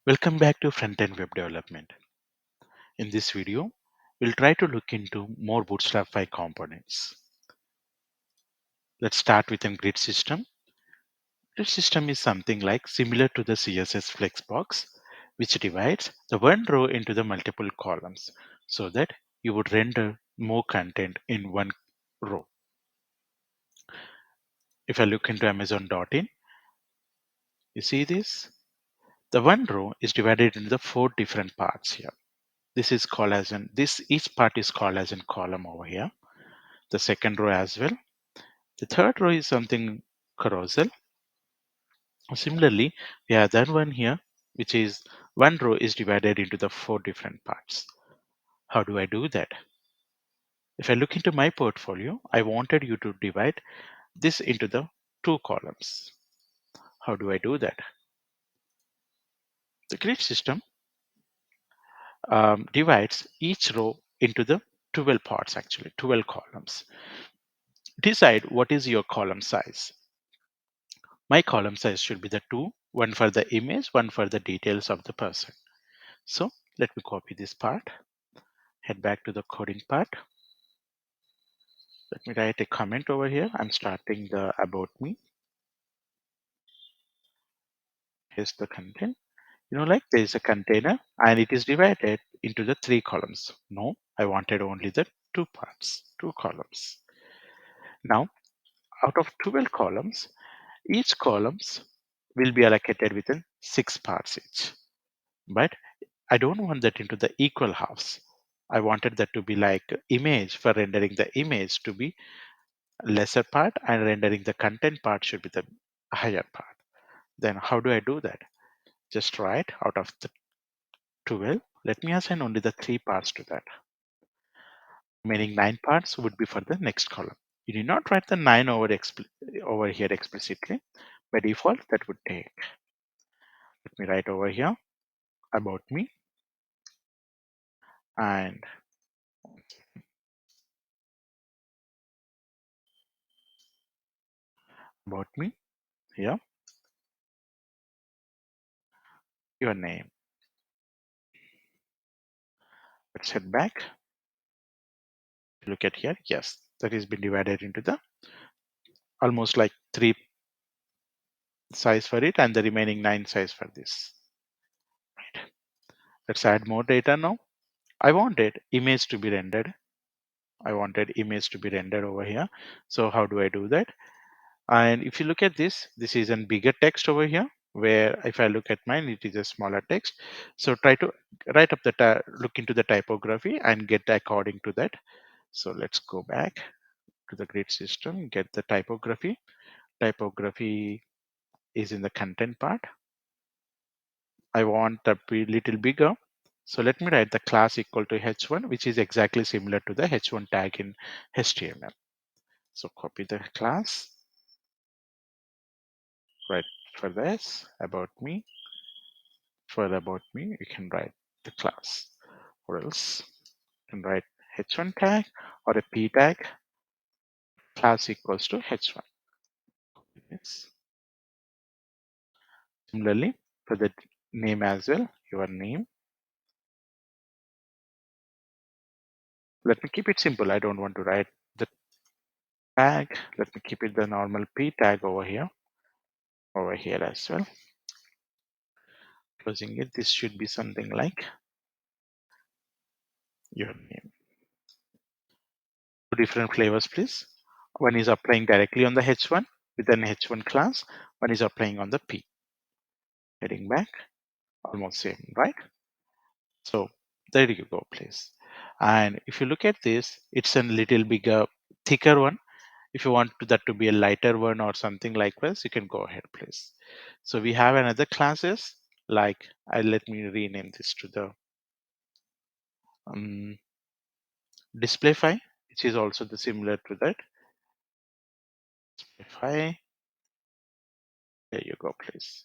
Welcome back to Front-End Web Development. In this video, we'll try to look into more Bootstrap 5 components. Let's start with a grid system. Grid system is something like similar to the CSS Flexbox, which divides the one row into the multiple columns so that you would render more content in one row. If I look into Amazon.in, you see this? The one row is divided into the 4 different parts here. This is called as each part is called as a column over here. The second row as well. The third row is something carousel. Similarly, we have that one here, which is one row is divided into the 4 different parts. How do I do that? If I look into my portfolio, I wanted you to divide this into the 2 columns. How do I do that? The grid system divides each row into the 12 parts, actually 12 columns. Decide what is your column size. My column size should be the 2, one for the image, one for the details of the person. So let me copy this part, head back to the coding part. Let me write a comment over here. I'm starting the about me. Here's the content. Like there is a container and it is divided into the 3 columns. No, I wanted only the 2 parts, 2 columns. Now, out of 12 columns, each columns will be allocated within 6 parts each. But I don't want that into the equal halves. I wanted that to be like image for rendering the image to be lesser part and rendering the content part should be the higher part. Then how do I do that? Just write out of the 12, let me assign only the 3 parts to that. Remaining 9 parts would be for the next column. You need not write the 9 over here explicitly. By default, that would take. Let me write over here about me and about me here, your name. Let's head back. Look at here. Yes, that has been divided into the almost like 3 size for it and the remaining 9 size for this. Right. Let's add more data now. I wanted image to be rendered. I wanted image to be rendered over here. So how do I do that? And if you look at this is a bigger text over here, where if I look at mine, it is a smaller text. So try to write up the look into the typography and get according to that. So let's go back to the grid system, get the typography. Typography is in the content part. I want to be little bigger. So let me write the class equal to h1, which is exactly similar to the h1 tag in HTML. So copy the class, write for this about me. For about me, you can write the class, or else you can write h1 tag or a p tag, class equals to h1. Yes. Similarly, for the name as well, your name. Let me keep it simple. I don't want to write the tag. Let me keep it the normal p tag over here as well. Closing it, this should be something like your name. Two different flavors, please. One is applying directly on the h1 with an h1 class. One is applying on the p. Heading back, almost same, right? So there you go, please. And if you look at this, it's a little bigger, thicker one. If you want that to be a lighter one or something like this, you can go ahead, please. So we have another classes like, let me rename this to the display file, which is also the similar to that. Display file. There you go, please.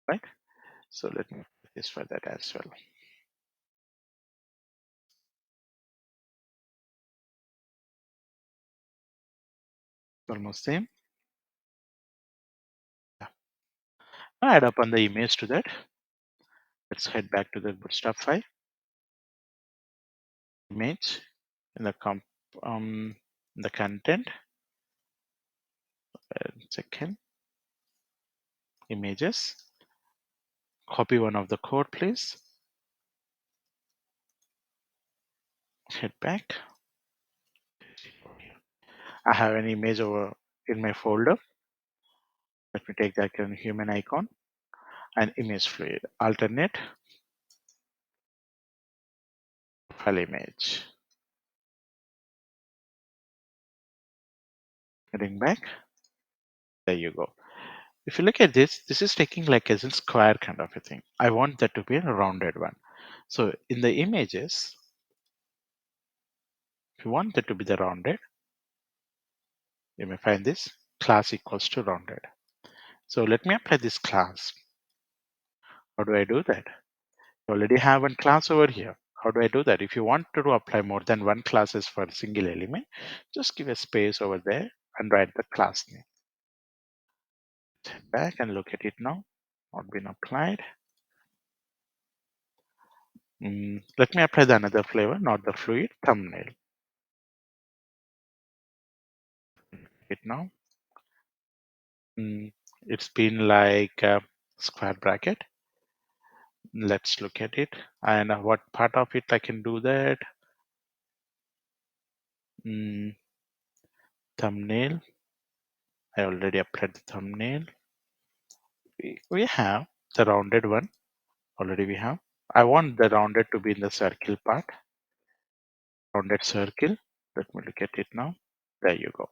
Right. So let me put this for that as well. Almost same. Yeah. Now add up on the image to that. Let's head back to the bootstrap file. Image in the the content. Second, images. Copy one of the code, please. Head back. I have an image over in my folder. Let me take that human icon and image fluid. Alternate file image. Heading back. There you go. If you look at this, this is taking like as a square kind of a thing. I want that to be a rounded one. So in the images, if you want that to be the rounded, you may find this class equals to rounded. So let me apply this class. How do I do that? You already have one class over here. How do I do that? If you want to apply more than one classes for a single element, just give a space over there and write the class name. Head back and look at it now. Not been applied. Let me apply the another flavor, not the fluid, thumbnail. It now. It's been like a square bracket. Let's look at it. And what part of it I can do that? Thumbnail. I already applied the thumbnail. We have the rounded one. Already we have. I want the rounded to be in the circle part. Rounded circle. Let me look at it now. There you go.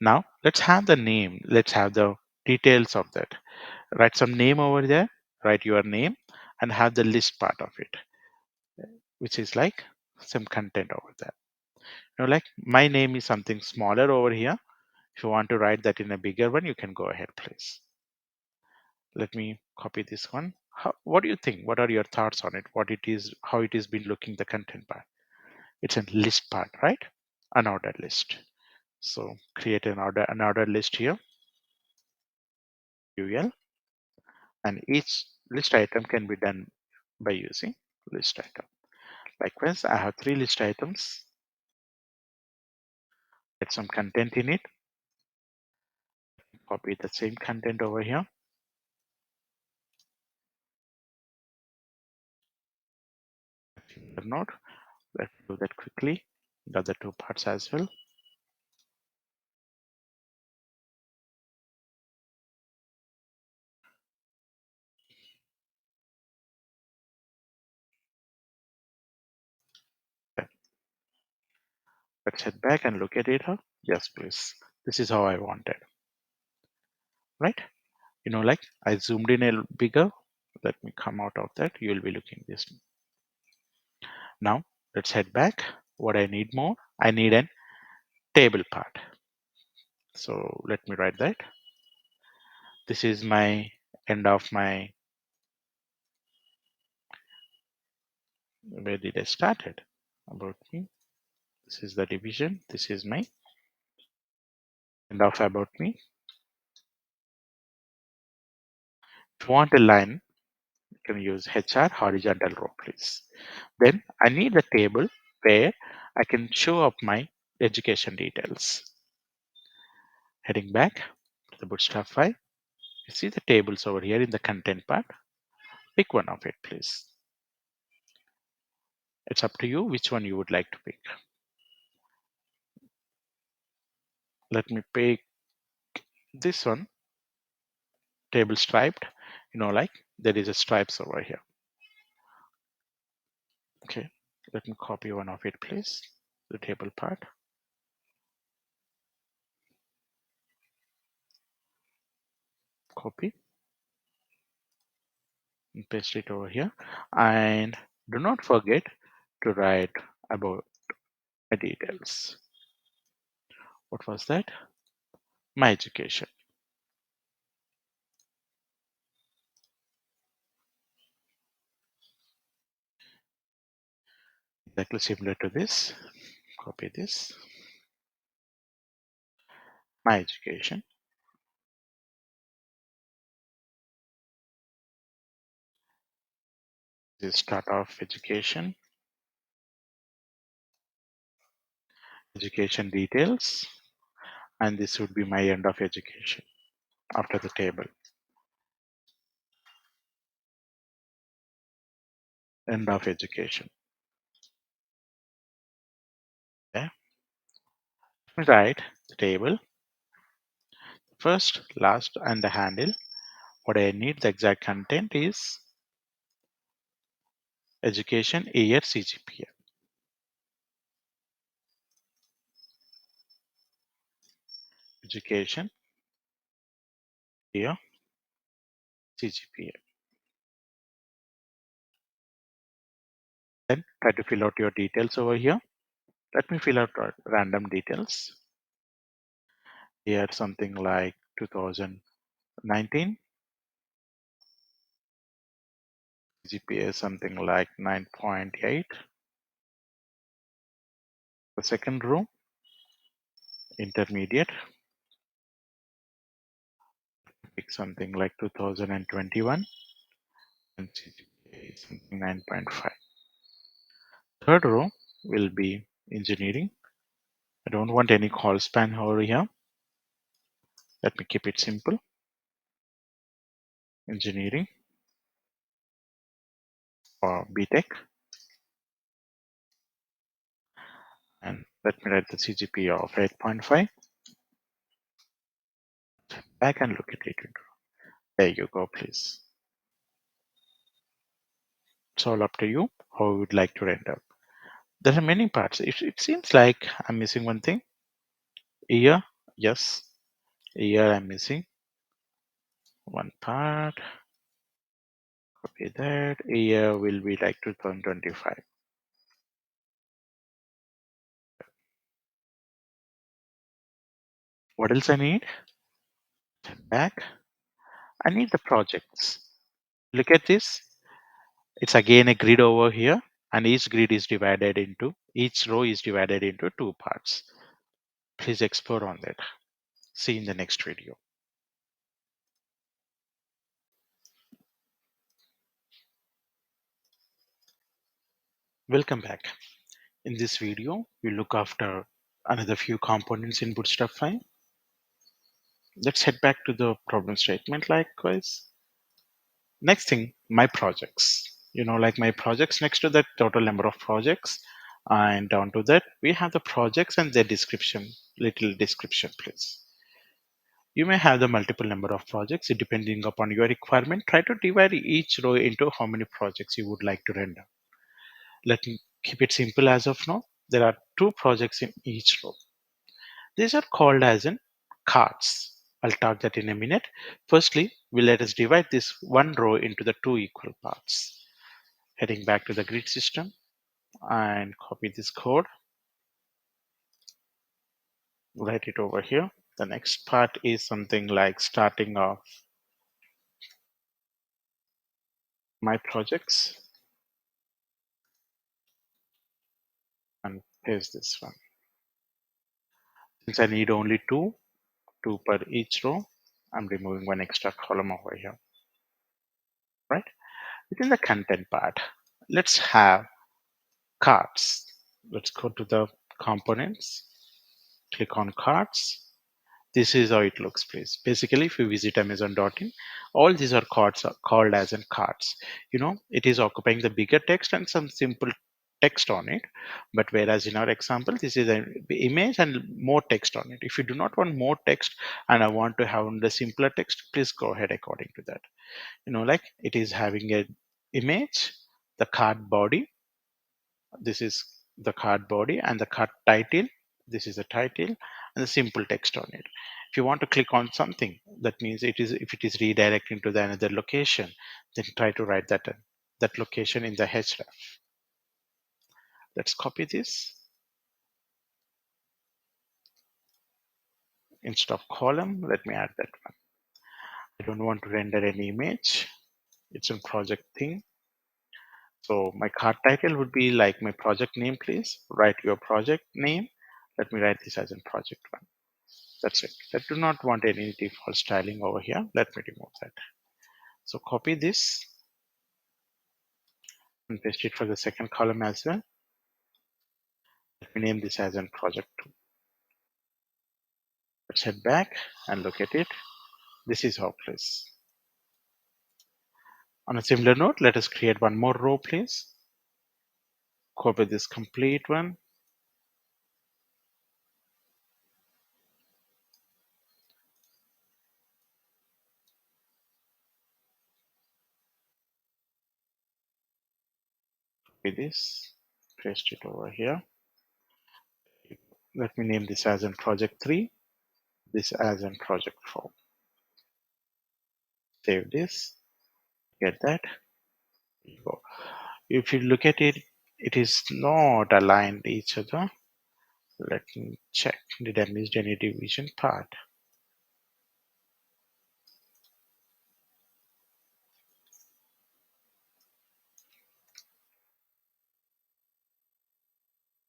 Now let's have the name. Let's have the details of that. Write some name over there. Write your name and have the list part of it, which is like some content over there. Like my name is something smaller over here. If you want to write that in a bigger one, you can go ahead, please. Let me copy this one. What do you think? What are your thoughts on it? What it is, how it is been looking the content part? It's a list part, right? An ordered list. So create an ordered list here. UL, and each list item can be done by using list item. Likewise, I have 3 list items. Get some content in it. Copy the same content over here. Note. Let's do that quickly. The other 2 parts as well. Let's head back and look at it. Yes, please. This is how I wanted. Right? Like I zoomed in a bigger. Let me come out of that. You will be looking this. Now let's head back. What I need more? I need an table part. So let me write that. This is my end of my, where did I started? About me. This is the division. This is my end of about me. If you want a line, you can use HR horizontal row, please. Then I need a table where I can show up my education details. Heading back to the bootstrap file, you see the tables over here in the content part. Pick one of it, please. It's up to you which one you would like to pick. Let me pick this one, table striped. Like there is a stripes over here. Okay, let me copy one of it, please. The table part. Copy and paste it over here. And do not forget to write about my details. What was that? My education. Exactly similar to this. Copy this. My education. This is start of education, education details, and this would be my end of education after the table. End of education. Okay. Write the table first, last, and the handle. What I need the exact content is education year CGPA. Education year CGPA. Then try to fill out your details over here. Let me fill out random details. Here something like 2019. GPA something like 9.8. The second row, intermediate, pick something like 2021 and CGPA is something 9.5. Third row will be engineering. I don't want any call span over here. Let me keep it simple. Engineering or BTech. And let me write the CGPA of 8.5. Back and look at it. There you go, please. It's all up to you how you would like to render. There are many parts. It seems like I'm missing one thing. Year, yes. Year I'm missing one part. Copy that. Year will be like 2025. What else I need? Back. I need the projects. Look at this. It's again a grid over here, and each row is divided into two parts. Please explore on that. See you in the next video. Welcome back. In this video, we look after another few components in Bootstrap 5. Let's head back to the problem statement likewise. Next thing, my projects. Like my projects, next to that total number of projects, and down to that, we have the projects and their description, little description, please. You may have the multiple number of projects depending upon your requirement. Try to divide each row into how many projects you would like to render. Let me keep it simple as of now. There are two projects in each row. These are called as in cards. I'll talk that in a minute. Firstly, let us divide this one row into the two equal parts. Heading back to the grid system and copy this code. Write it over here. The next part is something like starting off my projects and paste this one. Since I need only two per each row, I'm removing one extra column over here. Right? Within the content part, let's have cards. Let's go to the components, click on cards. This is how it looks, please. Basically, if you visit amazon.in, all these are cards are called as in cards. It is occupying the bigger text and some simple text on it. But whereas in our example, this is an image and more text on it. If you do not want more text and I want to have the simpler text, please go ahead according to that. Like it is having a image, the card body. This is the card body and the card title. This is the title and the simple text on it. If you want to click on something, that means if it is redirecting to the another location, then try to write that location in the href. Let's copy this. Instead of column, let me add that one. I don't want to render any image. It's a project thing. So my card title would be like my project name, please. Write your project name. Let me write this as in project one. That's it. I do not want any default styling over here. Let me remove that. So copy this and paste it for the second column as well. Let me name this as a project 2. Let's head back and look at it. This is our place. On a similar note, let us create one more row, please. Copy this complete one. Copy this, paste it over here. Let me name this as in project 3, this as in project 4. Save this, get that. There you go. If you look at it, it is not aligned each other. Let me check. Did I miss any division part?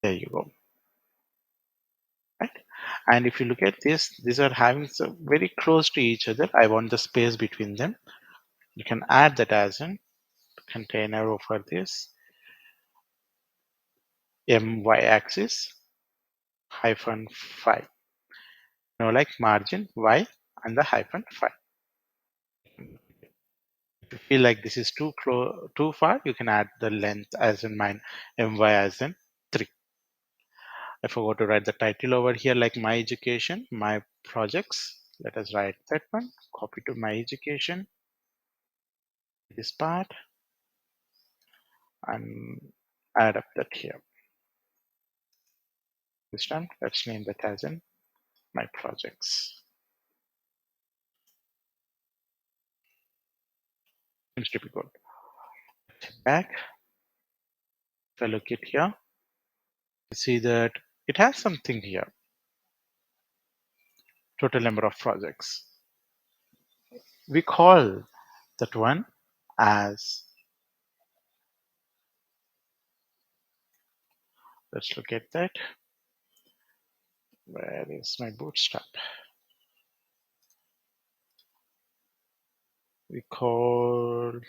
There you go. Right? And if you look at this, these are having so very close to each other. I want the space between them. You can add that as a container over this my axis hyphen 5. Like margin y and the hyphen 5. If you feel like this is too far, you can add the length as in my my as in 3. I forgot to write the title over here, like my education, my projects. Let us write that one. Copy to my education, this part, and add up that here. This time, let's name that as in my projects. Seems to be good. Back. If I look at here, you see that it has something here. Total number of projects. We call that one as, let's look at that. Where is my bootstrap? We call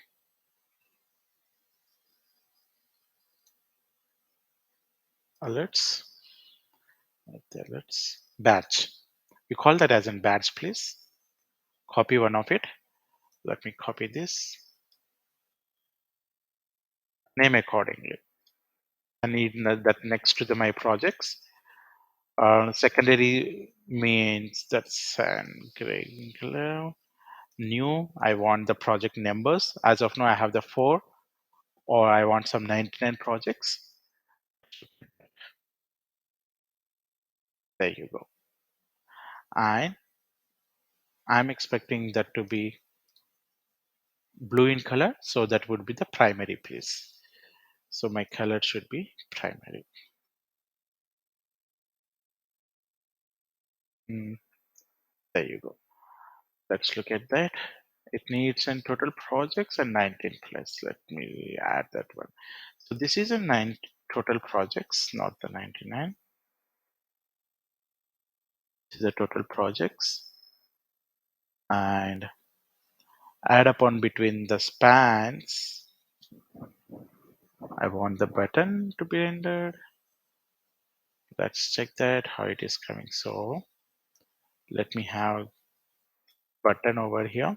alerts. Alerts batch. We call that as in batch, please. Copy one of it. Let me copy this. Name accordingly. I need that next to my projects. Secondary means that's regular. New, I want the project numbers. As of now, I have the 4, or I want some 99 projects. There you go. And I'm expecting that to be blue in color, so that would be the primary, please. So my color should be primary. There you go. Let's look at that. It needs in total projects and 19 plus. Let me add that one. So this is a 9 total projects, not the 99. This is the total projects. And add upon between the spans. I want the button to be rendered. Let's check that how it is coming. So let me have button over here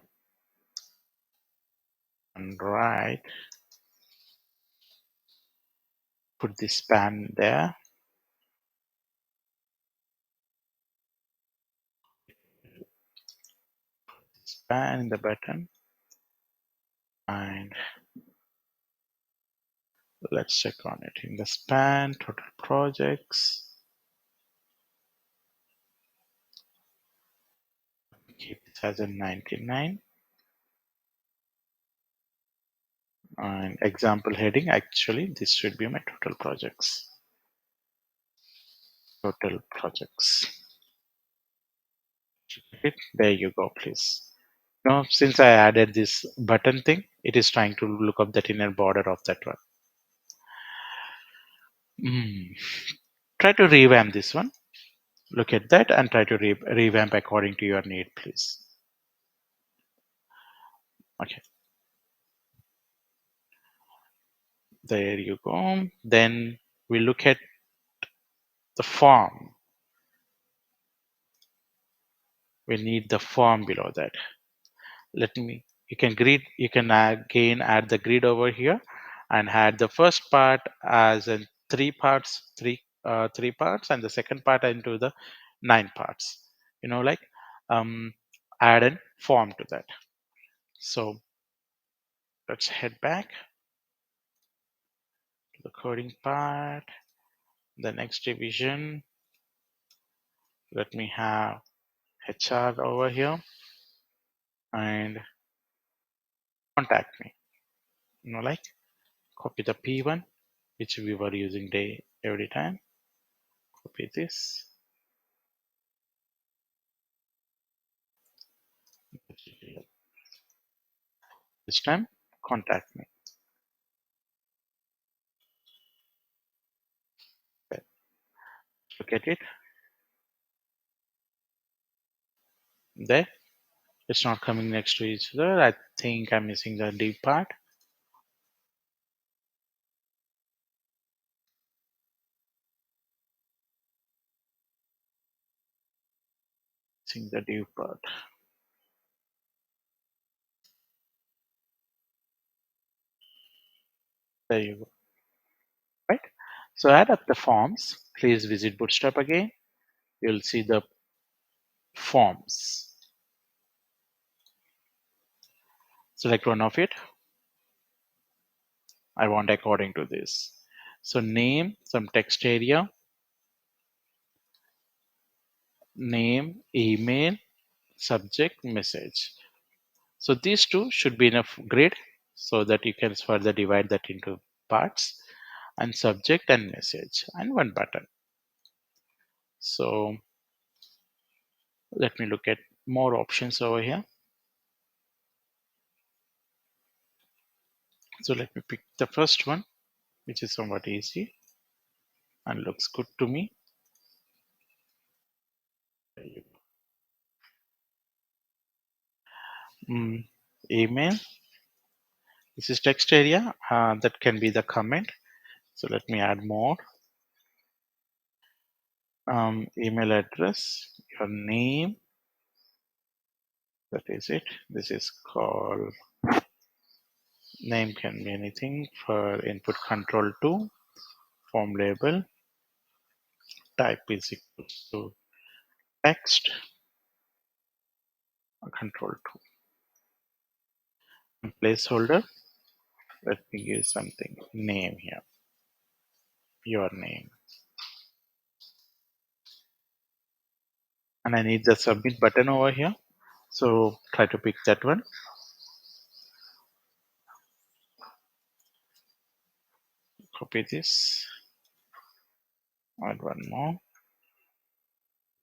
and right. Put the span there. Span in the button. And let's check on it. In the span, total projects. Keep it as a 99. And example heading, actually, this should be my total projects. Total projects. There you go, please. Now, since I added this button thing, it is trying to look up that inner border of that one. Try to revamp this one. Look at that and try to revamp according to your need, please. Okay. There you go. Then we look at the form. We need the form below that. You can again add the grid over here and add the first part as in three parts, and the second part into the 9 parts. Like um, add a form to that. So let's head back to the coding part. The next division. Let me have HR over here and contact me. Like copy the P1 which we were using every time. Copy this. This time contact me. Okay, look at it. There. It's not coming next to each other. I think I'm missing the div part. Missing the div part. There you go. Right. So add up the forms. Please visit Bootstrap again. You'll see the forms. Select one of it. I want according to this. So name, some text area, name, email, subject, message. So these two should be enough grid so that you can further divide that into parts, and subject and message, and one button. So let me look at more options over here. So let me pick the first one, which is somewhat easy and looks good to me. Email. This is text area. That can be the comment. So let me add more. Email address, your name. That is it. This is called name, can be anything. For input control 2, form label, type is equal to text, control 2. And placeholder, let me give something, name here, your name. And I need the submit button over here. So try to pick that one. Copy this. Add one more.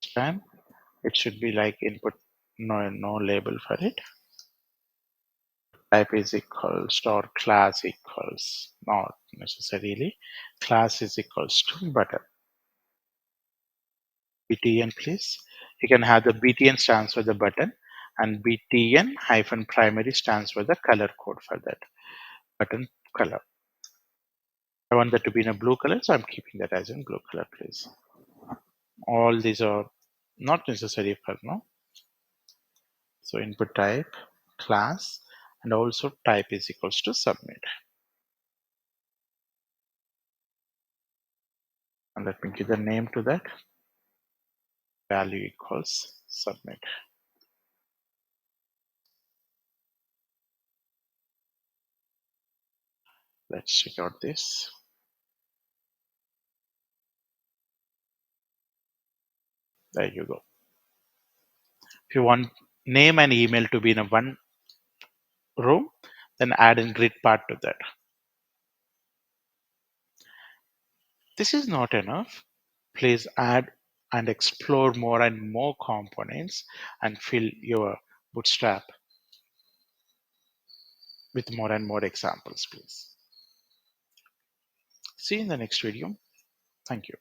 This time it should be like input, no label for it. Type is equals to, or class equals, not necessarily. Class is equals to button. BTN, please. You can have the BTN stands for the button, and BTN hyphen primary stands for the color code for that button color. I want that to be in a blue color, so I'm keeping that as in blue color, please. All these are not necessary for now. So input type, class, and also type is equals to submit. And let me give the name to that. Value equals submit. Let's check out this. There you go. If you want name and email to be in a one row, then add in grid part to that. This is not enough. Please add and explore more and more components and fill your Bootstrap with more and more examples, please. See you in the next video. Thank you.